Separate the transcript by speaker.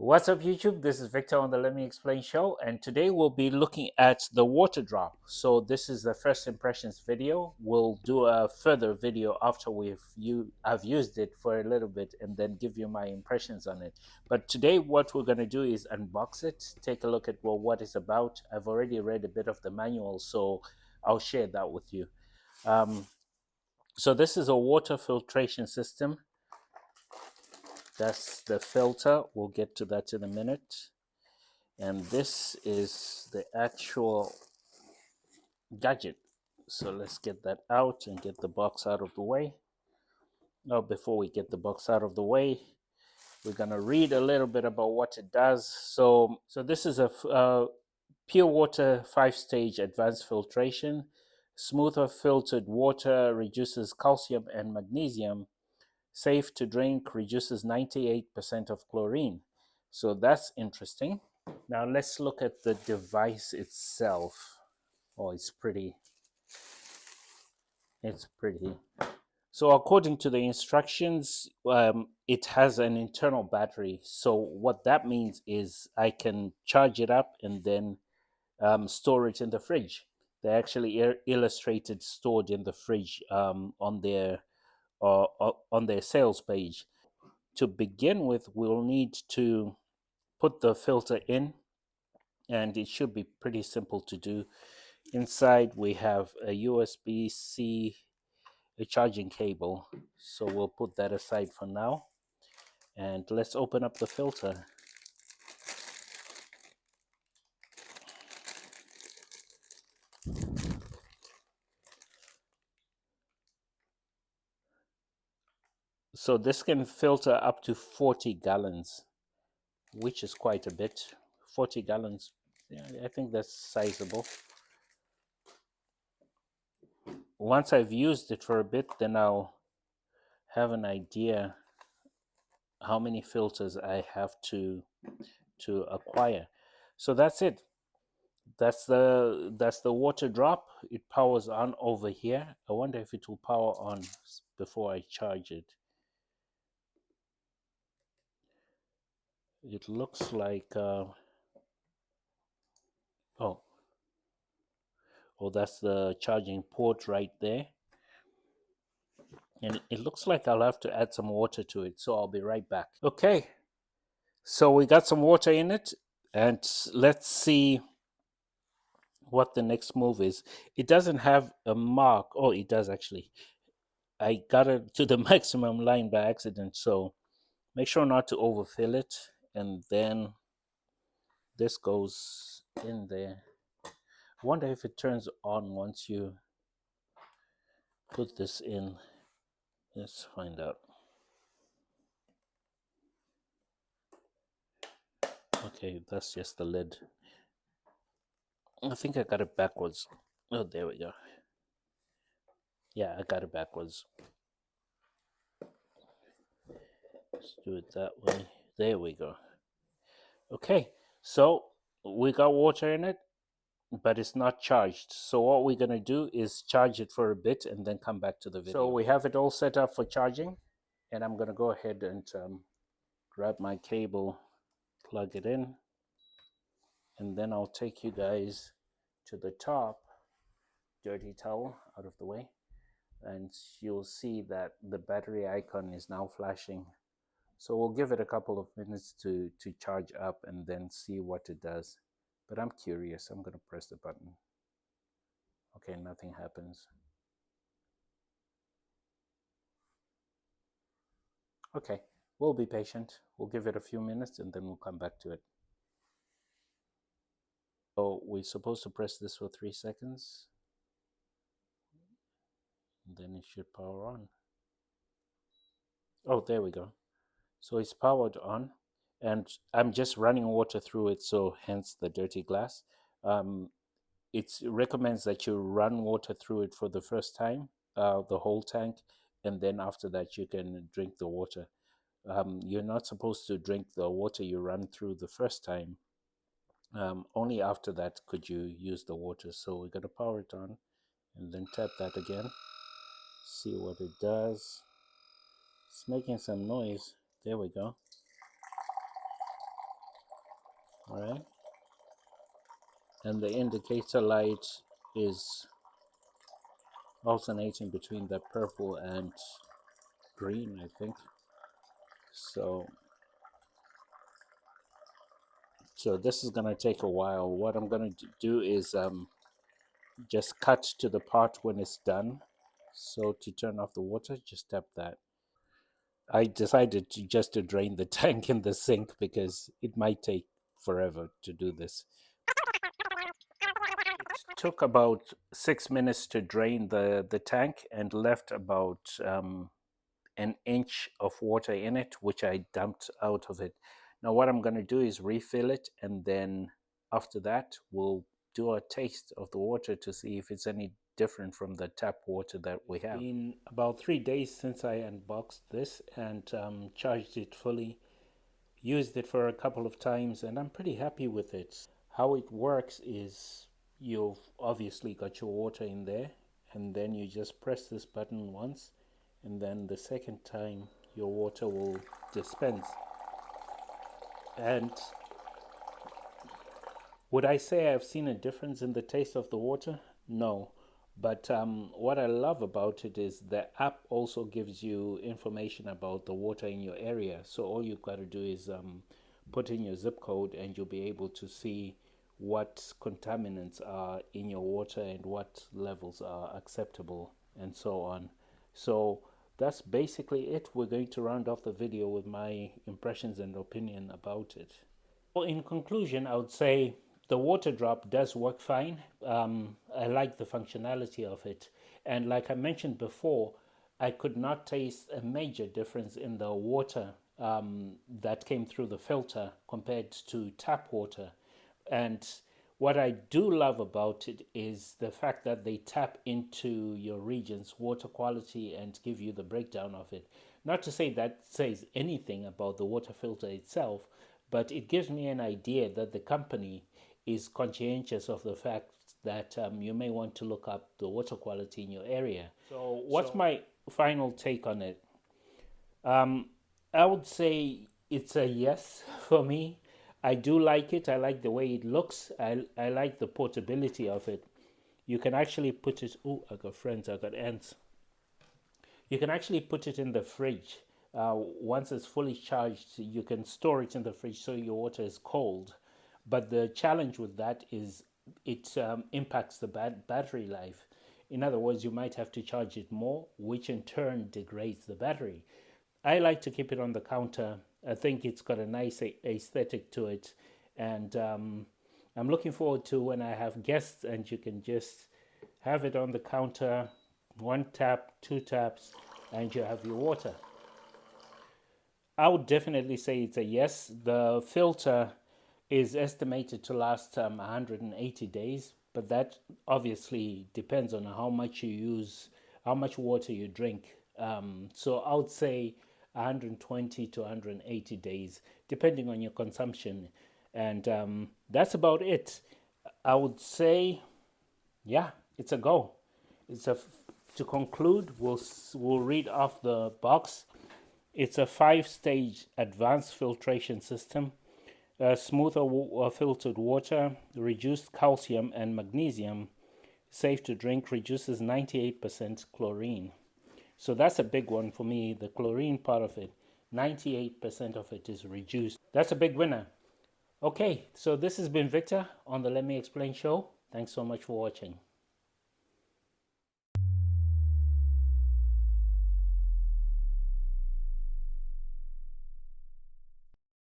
Speaker 1: What's up, YouTube? This is Victor on the Let Me Explain show, and today we'll be looking at the WaterDrop. So this is the first impressions video. We'll do a further video after I've used it for a little bit, and then give you my impressions on it. But today, what we're going to do is unbox it, take a look at what it's about. I've already read a bit of the manual, so I'll share that with you. So this is a water filtration system. That's the filter. We'll get to that in a minute. And this is the actual gadget. So let's get that out and get the box out of the way. Now, before we get the box out of the way, we're gonna read a little bit about what it does. So this is a pure water 5-stage advanced filtration. Smoother filtered water reduces calcium and magnesium. Safe to drink, reduces 98% of chlorine. So that's interesting. Now let's look at the device itself. Oh, it's pretty. It's pretty. So according to the instructions, it has an internal battery. So what that means is I can charge it up and then store it in the fridge. They actually illustrated stored in the fridge on their sales page. To begin with, we'll need to put the filter in, and it should be pretty simple to do. Inside we have a USB-C, a charging cable, so we'll put that aside for now, and let's open up the filter. So this can filter up to 40 gallons, which is quite a bit. 40 gallons, yeah, I think that's sizable. Once I've used it for a bit, then I'll have an idea how many filters I have to acquire. So that's it. That's the WaterDrop. It powers on over here. I wonder if it will power on before I charge it. It looks like oh, that's the charging port right there. And it looks like I'll have to add some water to it, so I'll be right back. Okay, so we got some water in it, and let's see what the next move is. It doesn't have a mark. Oh, it does actually. I got it to the maximum line by accident, so make sure not to overfill it, and then this goes in there. I wonder if it turns on once you put this in. Let's find out. Okay, that's just the lid. I think I got it backwards. Oh, there we go. Yeah, I got it backwards. Let's do it that way. There we go. Okay, so we got water in it, but it's not charged. So what we're gonna do is charge it for a bit and then come back to the video. So we have it all set up for charging, and I'm gonna go ahead and grab my cable, plug it in, and then I'll take you guys to the top. Dirty towel out of the way, and you'll see that the battery icon is now flashing. So we'll give it a couple of minutes to charge up and then see what it does. But I'm curious. I'm gonna press the button. Okay, nothing happens. Okay, we'll be patient. We'll give it a few minutes and then we'll come back to it. So we're supposed to press this for 3 seconds. And then it should power on. Oh, there we go. So it's powered on, and I'm just running water through it, so hence the dirty glass. It recommends that you run water through it for the first time, the whole tank, and then after that you can drink the water. You're not supposed to drink the water you run through the first time. Only after that could you use the water. So we're going to power it on and then tap that again. See what it does. It's making some noise. There we go. right? And the indicator light is alternating between the purple and green, I think. So this is going to take a while. What I'm going to do is just cut to the part when it's done. So to turn off the water, just tap that. I decided to drain the tank in the sink because it might take forever to do this. It took about 6 minutes to drain the tank and left about an inch of water in it, which I dumped out of it. Now what I'm going to do is refill it, and then after that we'll do a taste of the water to see if it's any different from the tap water that we have. It's been about 3 days since I unboxed this and charged it fully. Used it for a couple of times and I'm pretty happy with it. How it works is you've obviously got your water in there, and then you just press this button once, and then the second time your water will dispense. And would I say I've seen a difference in the taste of the water? No. But what I love about it is the app also gives you information about the water in your area. So all you've got to do is put in your zip code and you'll be able to see what contaminants are in your water and what levels are acceptable and so on. So that's basically it. We're going to round off the video with my impressions and opinion about it. Well, in conclusion, I would say the WaterDrop does work fine. I like the functionality of it. And like I mentioned before, I could not taste a major difference in the water that came through the filter compared to tap water. And what I do love about it is the fact that they tap into your region's water quality and give you the breakdown of it. Not to say that says anything about the water filter itself, but it gives me an idea that the company is conscientious of the fact that you may want to look up the water quality in your area. So what's my final take on it? I would say it's a yes for me. I do like it. I like the way it looks. I like the portability of it. You can actually put it, oh, I got friends, I got ants. You can actually put it in the fridge. Once it's fully charged, you can store it in the fridge so your water is cold. But the challenge with that is it impacts the battery life. In other words, you might have to charge it more, which in turn degrades the battery. I like to keep it on the counter. I think it's got a nice aesthetic to it. And I'm looking forward to when I have guests and you can just have it on the counter, one tap, two taps, and you have your water. I would definitely say it's a yes. The filter is estimated to last 180 days, but that obviously depends on how much you use, how much water you drink. So I would say 120 to 180 days, depending on your consumption. And that's about it. I would say, yeah, it's a go. To conclude, we'll read off the box. It's a 5-stage advanced filtration system. Smoother filtered water, reduced calcium and magnesium, safe to drink, reduces 98% chlorine. So that's a big one for me, the chlorine part of it. 98% of it is reduced. That's a big winner. Okay, so this has been Victor on the Let Me Explain show. Thanks so much for watching.